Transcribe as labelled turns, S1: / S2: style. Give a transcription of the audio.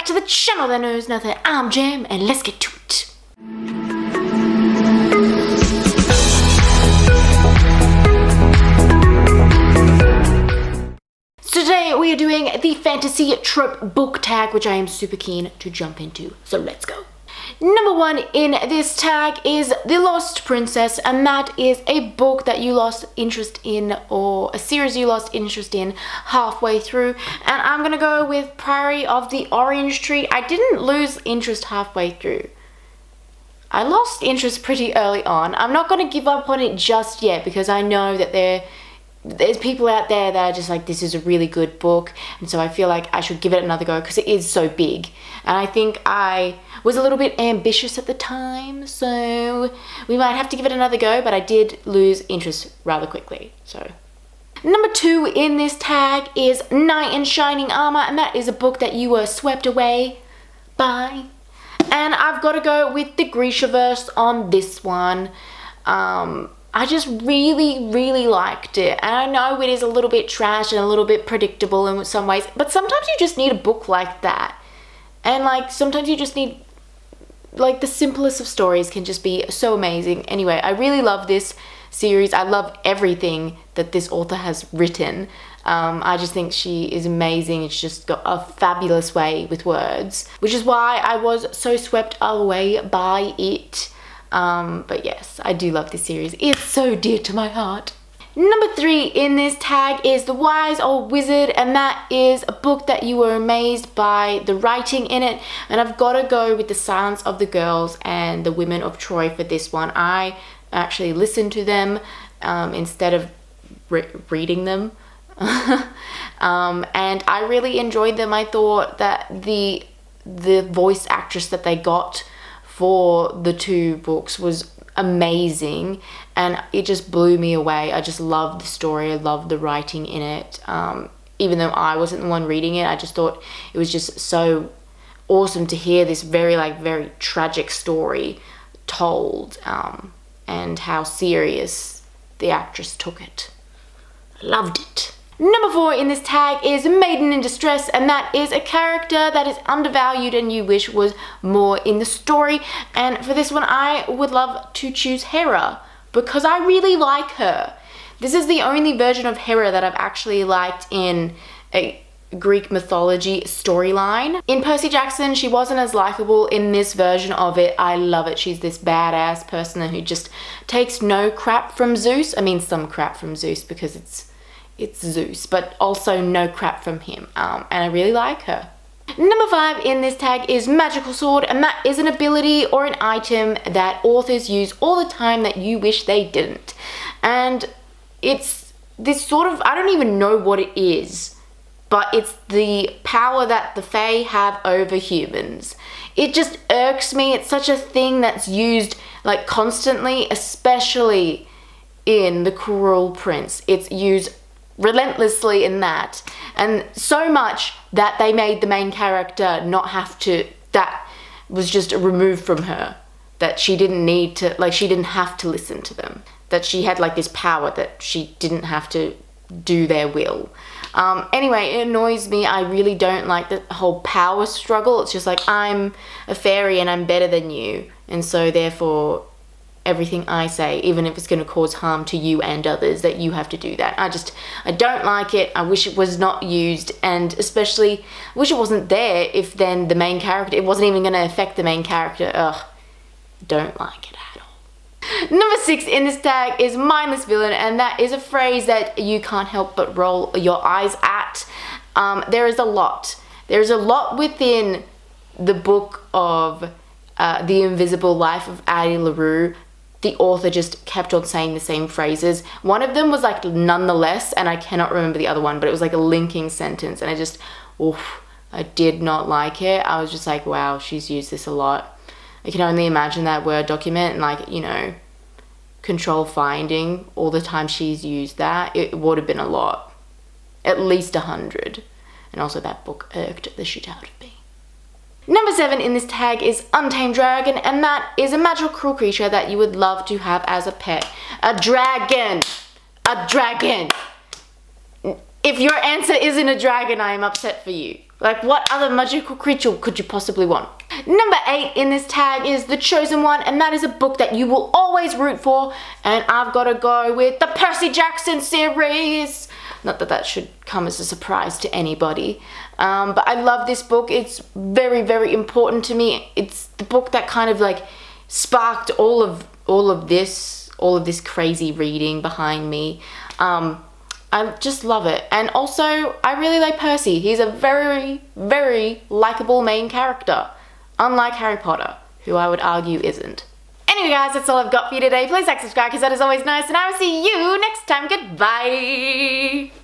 S1: to the channel that knows nothing. I'm Jam, and let's get to it. So today we are doing the fantasy trope book tag, which I am super keen to jump into. So let's go. Number 1 in this tag is The Lost Princess, and that is a book that you lost interest in, or a series you lost interest in halfway through. And I'm gonna go with Priory of the Orange Tree. I didn't lose interest halfway through. I lost interest pretty early on. I'm not gonna give up on it just yet because I know that there's people out there that are just like, this is a really good book, and so I feel like I should give it another go because it is so big. And I think I was a little bit ambitious at the time, so we might have to give it another go, but I did lose interest rather quickly. So number 2 in this tag is Knight in Shining Armor, and that is a book that you were swept away by. And I've got to go with the Grishaverse on this one. I just really liked it, and I know it is a little bit trash and a little bit predictable in some ways, but sometimes you just need a book like that. And like sometimes you just need, like, the simplest of stories can just be so amazing. Anyway, I really love this series. I love everything that this author has written. I just think she is amazing. It's just got a fabulous way with words, which is why I was so swept away by it. But yes, I do love this series. It's so dear to my heart. Number 3 in this tag is The Wise Old Wizard, and that is a book that you were amazed by the writing in it. And I've got to go with The Silence of the Girls and The Women of Troy for this one. I actually listened to them instead of reading them. And I really enjoyed them. I thought that the voice actress that they got for the 2 books was amazing, and it just blew me away. I just loved the story. I loved the writing in it. Even though I wasn't the one reading it, I just thought it was just so awesome to hear this very tragic story told, and how serious the actress took it. I loved it. Number 4 in this tag is Maiden in Distress, and that is a character that is undervalued and you wish was more in the story. And for this one, I would love to choose Hera because I really like her. This is the only version of Hera that I've actually liked in a Greek mythology storyline. In Percy Jackson, she wasn't as likable. In this version of it, I love it. She's this badass person who just takes no crap from Zeus. I mean, some crap from Zeus because it's Zeus, but also no crap from him, and I really like her. Number 5 in this tag is Magical Sword, and that is an ability or an item that authors use all the time that you wish they didn't. And it's this sort of, I don't even know what it is, but it's the power that the Fae have over humans. It just irks me. It's such a thing that's used like constantly, especially in The Cruel Prince. It's used relentlessly in that, and so much that they made the main character not have to, that was just removed from her, that she didn't need to, like, she didn't have to listen to them, that she had like this power that she didn't have to do their will. Anyway, it annoys me. I really don't like the whole power struggle. It's just like, I'm a fairy and I'm better than you, and so therefore everything I say, even if it's going to cause harm to you and others, that you have to do that. I don't like it. I wish it was not used, and especially wish it wasn't there if then the main character, it wasn't even going to affect the main character. Ugh, don't like it at all. Number 6 in this tag is Mindless Villain, and that is a phrase that you can't help but roll your eyes at. There is a lot within the book of The Invisible Life of Addie LaRue. The author just kept on saying the same phrases. One of them was like nonetheless, and I cannot remember the other one, but it was like a linking sentence, and I did not like it. I was just like, wow, she's used this a lot. I can only imagine that Word document and, like, you know, control finding, all the time she's used that. It would have been a lot. At least 100. And also that book irked the shit out of me. Number 7 in this tag is Untamed Dragon, and that is a magical cruel creature that you would love to have as a pet. A dragon! A dragon! If your answer isn't a dragon, I am upset for you. Like, what other magical creature could you possibly want? Number 8 in this tag is The Chosen One, and that is a book that you will always root for, and I've got to go with the Percy Jackson series. Not that that should come as a surprise to anybody, but I love this book. It's very, very important to me. It's the book that kind of like sparked all of this crazy reading behind me. I just love it. And also, I really like Percy. He's a very, very likable main character, unlike Harry Potter, who I would argue isn't. Anyway guys, that's all I've got for you today. Please like, subscribe, because that is always nice, and I will see you next time. Goodbye!